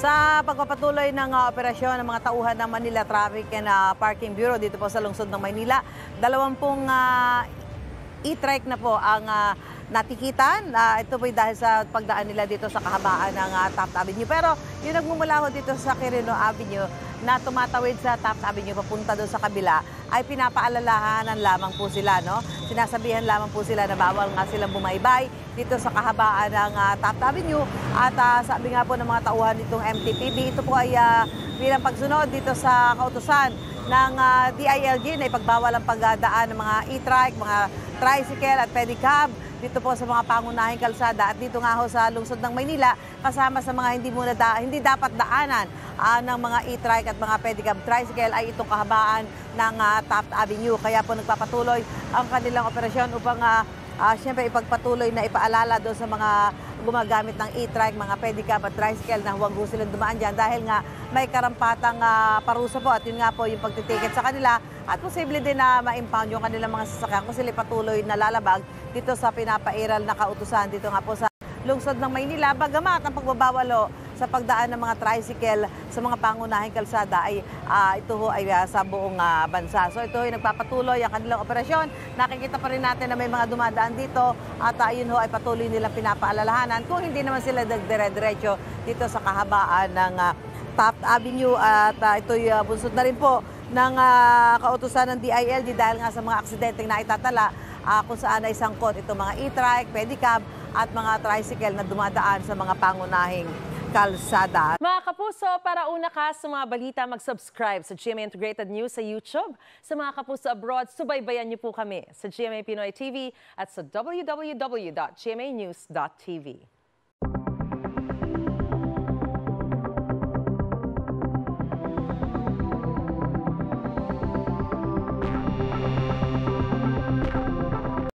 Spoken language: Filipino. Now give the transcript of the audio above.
Sa pagpapatuloy ng operasyon ng mga tauhan ng Manila Traffic and Parking Bureau dito po sa lungsod ng Maynila, 20 e-trike na po ang natikitan. Ito po dahil sa pagdaan nila dito sa kahabaan ng Taft Avenue. Pero yung nagmumula ho dito sa Quirino Avenue na tumatawid sa Taft Avenue papunta doon sa kabila ay pinapaalalahanan lamang po sila. No? Sinasabihan lamang po sila na bawal nga silang bumaybay dito sa kahabaan ng Taft Avenue. At sabi nga po ng mga tauhan nitong MTPB, ito po ay bilang pagsunod dito sa kautusan ng DILG na ipagbawal ang pagdaan ng mga e-trike, mga tricycle at pedicab dito po sa mga pangunahing kalsada at dito nga ho sa lungsod ng Maynila kasama sa mga hindi dapat daanan ng mga e-trike at mga pedicab tricycle ay itong kahabaan ng Taft Avenue. Kaya po nagpapatuloy ang kanilang operasyon upang siyempre ipagpatuloy na ipaalala doon sa mga gumagamit ng e-trike, mga pedicab at tricycle na huwag silang dumaan dyan dahil nga may karampatang parusa po at yun nga po yung pagtitiket sa kanila at posible din na ma-impound yung kanilang mga sasakyan kung sila patuloy na lalabag dito sa pinapairal na kautusan dito nga po sa lungsod ng Maynila. Bagamat ang pagbabawal sa pagdaan ng mga tricycle sa mga pangunahing kalsada ay ito ho ay sa buong bansa. So ito ay nagpapatuloy ang kanilang operasyon. Nakikita pa rin natin na may mga dumadaan dito at yun ho ay patuloy nilang pinapaalalahanan kung hindi naman sila dire-diretso dito sa kahabaan ng Taft Avenue at ito'y bunsod na rin po ng kautusan ng DILG dahil nga sa mga aksidenteng na itatala kung saan ay sangkot itong mga e-trike, pedicab at mga tricycle na dumadaan sa mga pangunahing kalsada. Mga kapuso, para una ka sa mga balita, mag-subscribe sa GMA Integrated News sa YouTube. Sa mga kapuso abroad, subaybayan niyo po kami sa GMA Pinoy TV at sa www.gmanews.tv.